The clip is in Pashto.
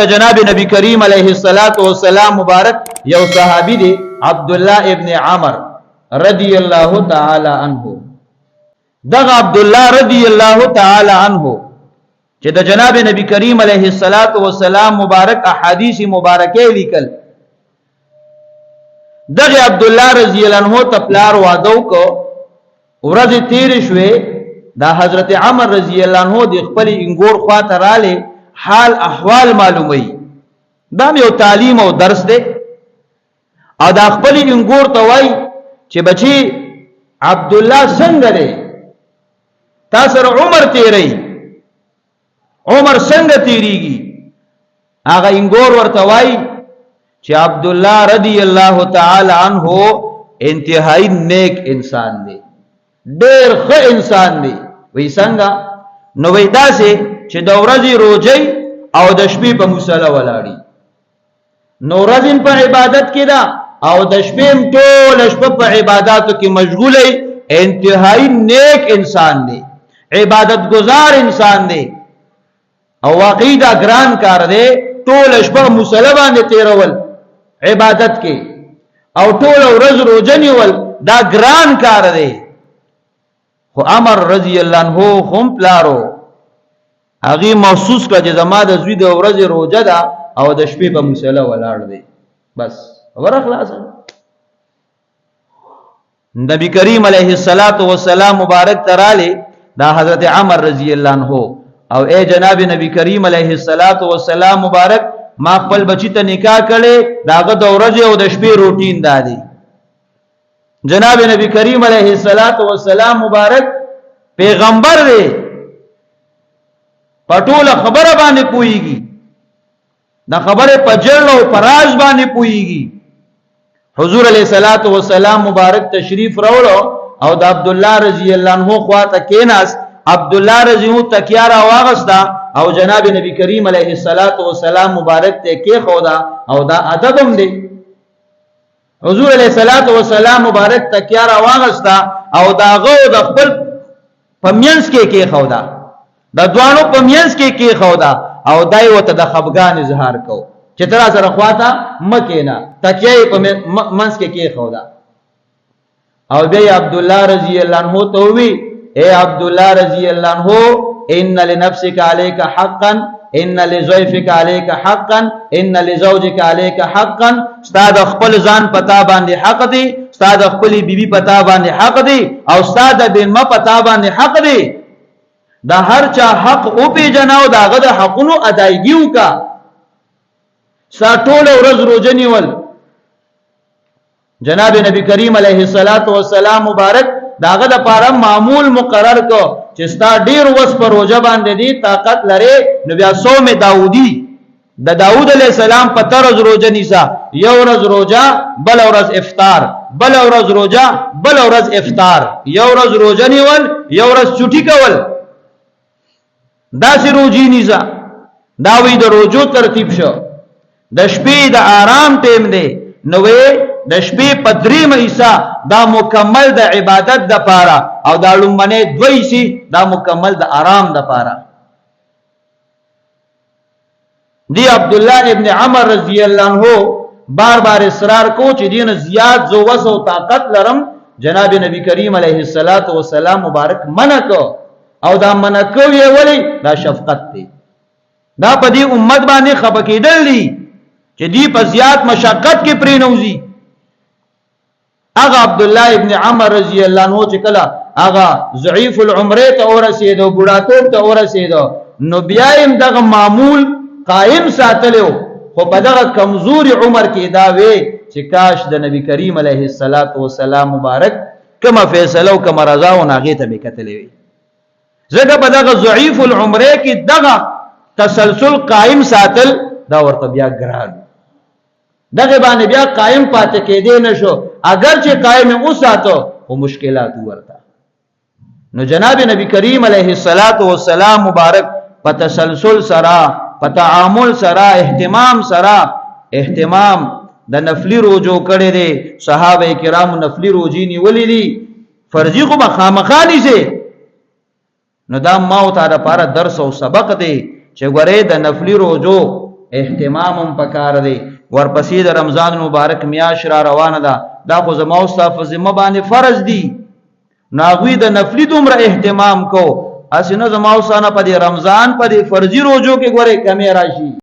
د جناب نبی کریم علیه الصلاۃ والسلام مبارک یو صحابي دی عبد الله ابن عمر رضی الله تعالی عنہ. دغه عبد الله رضی الله تعالی عنہ چې د جناب نبی کریم علیه الصلاۃ والسلام مبارک احادیث مبارکه لیکل، دغه عبد الله رضی الله عنه ته پلار وعده کو ورځ تیر شوه، دا حضرت عمر رضی الله عنه د خپل انګور خواته رااله حال احوال معلومي. دا یو تعلیم او درس دی. او دا خپل انګور ته وای چې بچي عبد الله څنګه دی، تاسو عمر تیری، عمر څنګه تیریږي؟ هغه انګور ورته وای چې عبد الله رضی الله تعالی عنہ انتهائی نیک انسان دی، ډېر ښه انسان دی. وای څنګه؟ نو وای داسې چې د ورځې روزي او د شپې په مصلی ولاړی، نو ورځین په عبادت کې دا او د شپې ټول شپه په عبادتو کې مشغولې. انتهائی نیک انسان دی، عبادت گزار انسان دی، او واقعي دا ګران کار دی. ټول شپه مصلی باندې تیرول عبادت کې او ټول ورځ روزه نیول، دا ګران کار دی. خو عمر رضی الله عنه هم پلارو هغه محسوس کړ چې زما د زوی د ورځې روزه ده او د شپې په مصلی ولاړ دی. بس خبره خلاصه. نبی کریم علیه الصلاۃ والسلام مبارک تراله دا حضرت عمر رضی الله عنه او اے جناب نبی کریم علیه الصلاۃ والسلام مبارک ما خپل بچی ته نکاح کړي، داغه د ورځې او د شپې روټین دادی. جناب نبی کریم علیه الصلاۃ والسلام مبارک پیغمبر دی، پټوله خبره باندې پويږي، دا خبره په جړل او پراز باندې پويږي. حضور علیہ الصلوۃ والسلام مبارک تشریف راوړو او د عبد الله رضی الله عنه خواته کېناس. عبد الله رضی الله تکیا را واغستا او جناب نبی کریم علیہ الصلوۃ والسلام مبارک ته کې خودا او دا ادب هم دی. حضور علیہ الصلوۃ والسلام مبارک تکیا را واغستا او داغه د خپل پمینس کې خودا، د دوانو پمینس کې خودا او دای وته د خفغان اظهار کو چې تر سره خواته مکینا تکیه په منس کې خودا. او بیا عبد الله رضی الله عنه ته وی اے عبد الله رضی الله عنه ان لنفسك عليك حقا ان لزوجك عليك حقا ان لزوجك عليك حقا. استاد خپل ځان پتا باندې حق دی، استاد خپل بیبي پتا باندې حق دی، او استاد بن ما پتا باندې حق دی. دا هر چا حق او پیجناو داغه د حقونو ادایګیو کا. ساټول ورځ روزه نیول جناب نبی کریم علیه الصلاۃ والسلام مبارک داغه د پاره معمول مقرر کو چې ستا ډیر وس پر روزه باندې دی طاقت لري. نو بیا صوم داودی د داود علیہ السلام په طرز روزه نیسا، یو ورځ روزه بل ورځ افطار، بل ورځ روزه بل ورځ افطار، یو ورځ روزه نیول یو ورځ چټي کول، دا سی روزي نیسا. دا وی د روزو ترتیب شو. د شپې د آرام ټیم دی، نوې د شپې په دریم حصہ دا مکمل د عبادت د پاره او دا لومبنه دوی سي دا مکمل د آرام د پاره. دی عبد الله ابن عمر رضی الله عنه بار بار اصرار کو چې دین زیات زو وس او طاقت لرم. جناب نبی کریم علیه الصلاۃ والسلام مبارک منع کو او دا منع کو یې ولی دا شفقت دی. دا په دې امت باندې خپکیدل دي چې دی په زیات مشقت کې پرې نوځي. اغه عبد الله ابن عمر رضی الله عنه چې کله اغه ضعیف العمره ته ورسېدو، بوډاتوب ته ورسېدو، نو بیا هم دغه معمول قائم ساتلو. خو په دغه کمزوري عمر کې دا وی چې کاش د نبی کریم علیه الصلاۃ والسلام مبارک کما فیصله او کما رضا او ناغه ته وکتلې وي. زګه په دغه ضعیف العمره کې دغه تسلسل قائم ساتل دا ورته بیا ګران، دغه باندې بیا قائم پاتې کېدې نشو. اگر چې قائم اوساتو او مشکلات ورته. نو جناب نبی کریم علیه الصلاۃ والسلام مبارک په تسلسل سره، په تعامل سره، اهتمام سره، اهتمام د نفلی روزو کړي دي. صحابه کرام نفلی روزي نیولې دي، فرضي خو مخامخالي سي. نو دا ما او تا لپاره درس او سبق دی چې ګوره د نفلی روزو اهتمام هم پکار دی. ورپسې د رمضان مبارک میاشت را روانه ده، دا خو زما او ستا په ذمه باندې فرض دي، نو هغوی د نفلي دومره اهتمام کو، هسې نه زما او ستا نه په دې رمضان په دې فرضي روزو کې ګورې کمې راشي.